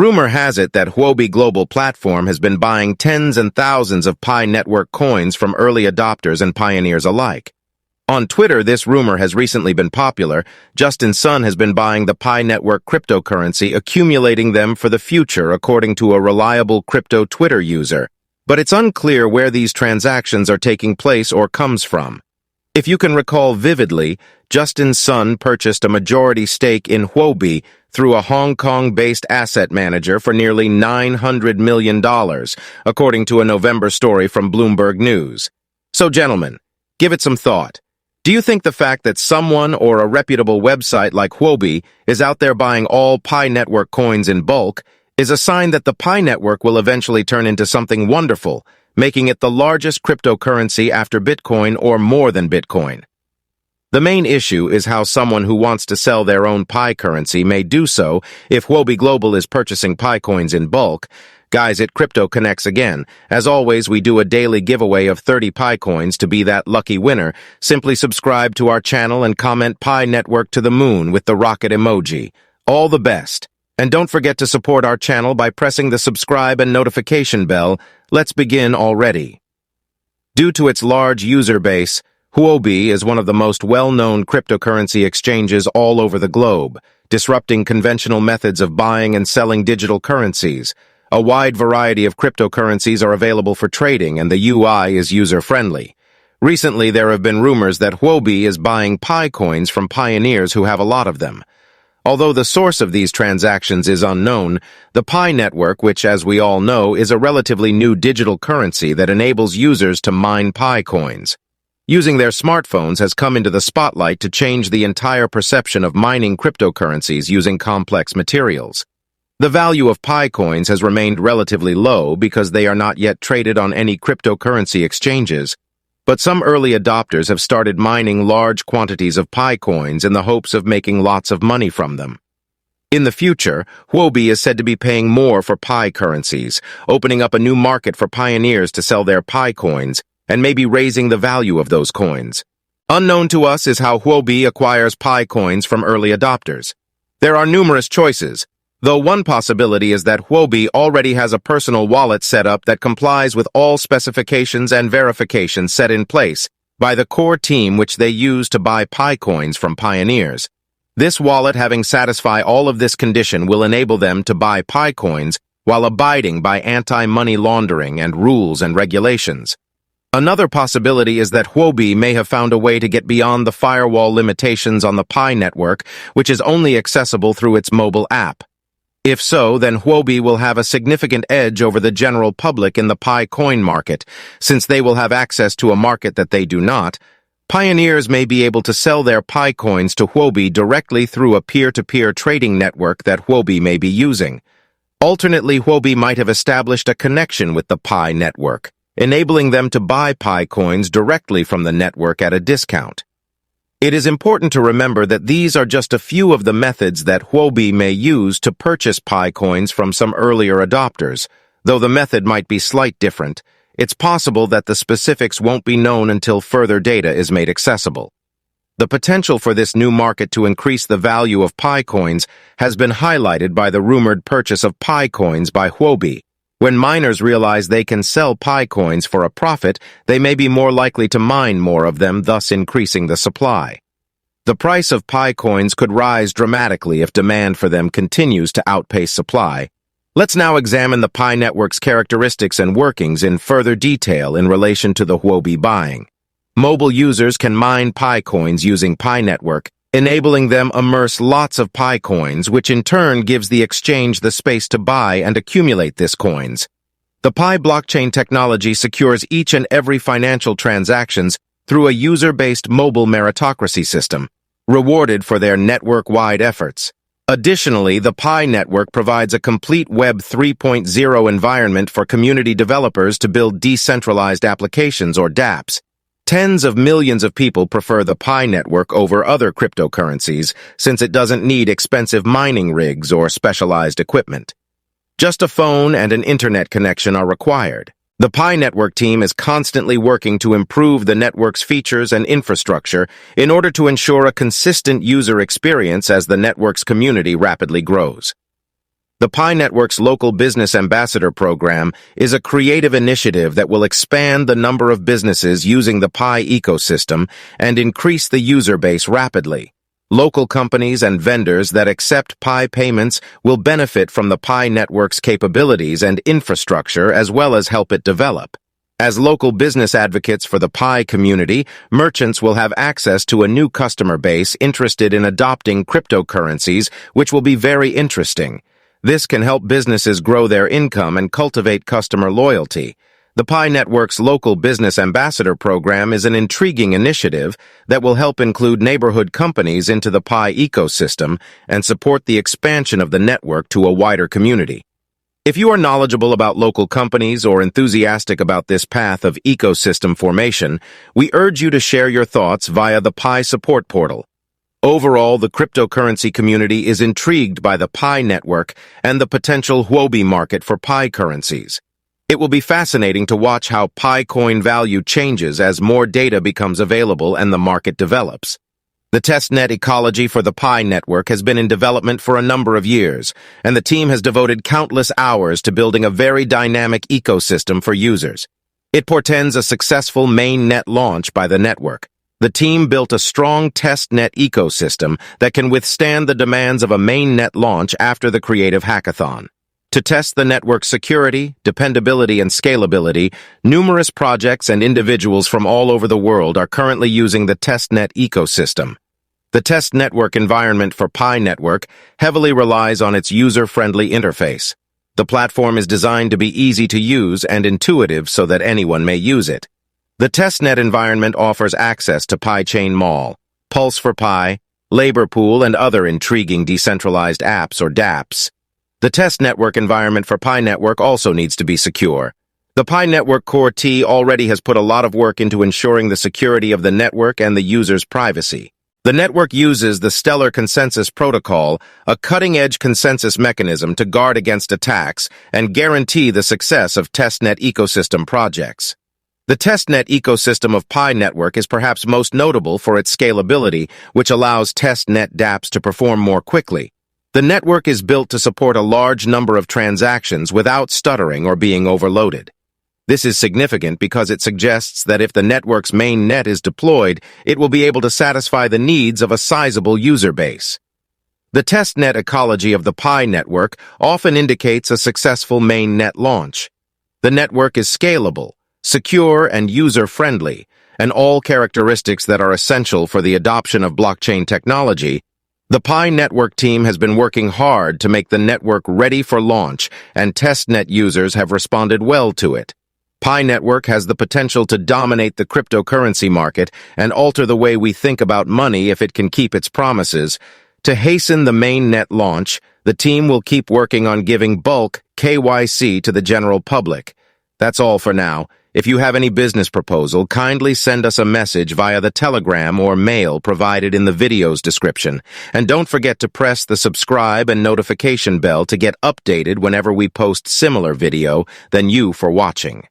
Rumor has it that Huobi Global Platform has been buying tens and thousands of Pi Network coins from early adopters and pioneers alike. On Twitter, this rumor has recently been popular. Justin Sun has been buying the Pi Network cryptocurrency, accumulating them for the future, according to a reliable crypto Twitter user. But it's unclear where these transactions are taking place or comes from. If you can recall vividly, Justin Sun purchased a majority stake in Huobi through a Hong Kong-based asset manager for nearly $900 million, according to a November story from Bloomberg News. So, gentlemen, give it some thought. Do you think the fact that someone or a reputable website like Huobi is out there buying all Pi Network coins in bulk is a sign that the Pi Network will eventually turn into something wonderful, making it the largest cryptocurrency after Bitcoin or more than Bitcoin? The main issue is how someone who wants to sell their own Pi currency may do so if Huobi Global is purchasing Pi coins in bulk. Guys, it Crypto Connects again. As always, we do a daily giveaway of 30 Pi coins. To be that lucky winner, simply subscribe to our channel and comment Pi Network to the moon with the rocket emoji. All the best. And don't forget to support our channel by pressing the subscribe and notification bell. Let's begin already. Due to its large user base, Huobi is one of the most well-known cryptocurrency exchanges all over the globe, disrupting conventional methods of buying and selling digital currencies. A wide variety of cryptocurrencies are available for trading, and the UI is user-friendly. Recently, there have been rumors that Huobi is buying Pi coins from pioneers who have a lot of them. Although the source of these transactions is unknown, the Pi Network, which, as we all know, is a relatively new digital currency that enables users to mine Pi coins. Using their smartphones has come into the spotlight to change the entire perception of mining cryptocurrencies using complex materials. The value of Pi coins has remained relatively low because they are not yet traded on any cryptocurrency exchanges, but some early adopters have started mining large quantities of Pi coins in the hopes of making lots of money from them. In the future, Huobi is said to be paying more for Pi currencies, opening up a new market for pioneers to sell their Pi coins, and maybe raising the value of those coins. Unknown to us is how Huobi acquires Pi coins from early adopters. There are numerous choices, though one possibility is that Huobi already has a personal wallet set up that complies with all specifications and verifications set in place by the core team which they use to buy Pi coins from pioneers. This wallet, having satisfied all of this condition, will enable them to buy Pi coins while abiding by anti-money laundering and rules and regulations. Another possibility is that Huobi may have found a way to get beyond the firewall limitations on the Pi Network, which is only accessible through its mobile app. If so, then Huobi will have a significant edge over the general public in the Pi coin market, since they will have access to a market that they do not. Pioneers may be able to sell their Pi coins to Huobi directly through a peer-to-peer trading network that Huobi may be using. Alternately, Huobi might have established a connection with the Pi Network, enabling them to buy Pi coins directly from the network at a discount. It is important to remember that these are just a few of the methods that Huobi may use to purchase Pi coins from some earlier adopters. Though the method might be slightly different, it's possible that the specifics won't be known until further data is made accessible. The potential for this new market to increase the value of Pi coins has been highlighted by the rumored purchase of Pi coins by Huobi. When miners realize they can sell Pi coins for a profit, they may be more likely to mine more of them, thus increasing the supply. The price of Pi coins could rise dramatically if demand for them continues to outpace supply. Let's now examine the Pi Network's characteristics and workings in further detail in relation to the Huobi buying. Mobile users can mine Pi coins using Pi Network, enabling them immerse lots of Pi coins, which in turn gives the exchange the space to buy and accumulate these coins. The Pi blockchain technology secures each and every financial transactions through a user-based mobile meritocracy system, rewarded for their network-wide efforts. Additionally, the Pi Network provides a complete Web 3.0 environment for community developers to build decentralized applications or dApps. Tens of millions of people prefer the Pi Network over other cryptocurrencies since it doesn't need expensive mining rigs or specialized equipment. Just a phone and an internet connection are required. The Pi Network team is constantly working to improve the network's features and infrastructure in order to ensure a consistent user experience as the network's community rapidly grows. The Pi Network's Local Business Ambassador Program is a creative initiative that will expand the number of businesses using the Pi ecosystem and increase the user base rapidly. Local companies and vendors that accept Pi payments will benefit from the Pi Network's capabilities and infrastructure as well as help it develop. As local business advocates for the Pi community, merchants will have access to a new customer base interested in adopting cryptocurrencies, which will be very interesting. This can help businesses grow their income and cultivate customer loyalty. The Pi Network's Local Business Ambassador Program is an intriguing initiative that will help include neighborhood companies into the Pi ecosystem and support the expansion of the network to a wider community. If you are knowledgeable about local companies or enthusiastic about this path of ecosystem formation, we urge you to share your thoughts via the Pi support portal. Overall, the cryptocurrency community is intrigued by the Pi network and the potential Huobi market for Pi currencies. It will be fascinating to watch how Pi coin value changes as more data becomes available and the market develops. The testnet ecology for the Pi network has been in development for a number of years, and the team has devoted countless hours to building a very dynamic ecosystem for users. It portends a successful mainnet launch by the network. The team built a strong testnet ecosystem that can withstand the demands of a mainnet launch after the creative hackathon. To test the network's security, dependability, and scalability, numerous projects and individuals from all over the world are currently using the testnet ecosystem. The test network environment for Pi Network heavily relies on its user-friendly interface. The platform is designed to be easy to use and intuitive so that anyone may use it. The testnet environment offers access to Pi Chain Mall, Pulse for Pi, Labor Pool, and other intriguing decentralized apps or dApps. The test network environment for Pi Network also needs to be secure. The Pi Network Core T already has put a lot of work into ensuring the security of the network and the user's privacy. The network uses the Stellar Consensus Protocol, a cutting-edge consensus mechanism to guard against attacks and guarantee the success of testnet ecosystem projects. The testnet ecosystem of Pi Network is perhaps most notable for its scalability, which allows testnet dApps to perform more quickly. The network is built to support a large number of transactions without stuttering or being overloaded. This is significant because it suggests that if the network's main net is deployed, it will be able to satisfy the needs of a sizable user base. The testnet ecology of the Pi network often indicates a successful main net launch. The network is scalable, secure, and user-friendly, and all characteristics that are essential for the adoption of blockchain technology. The Pi Network team has been working hard to make the network ready for launch, and testnet users have responded well to it. Pi Network has the potential to dominate the cryptocurrency market and alter the way we think about money if it can keep its promises. To hasten the mainnet launch, the team will keep working on giving bulk KYC to the general public. That's all for now. If you have any business proposal, kindly send us a message via the Telegram or mail provided in the video's description. And don't forget to press the subscribe and notification bell to get updated whenever we post similar video. Thank you for watching.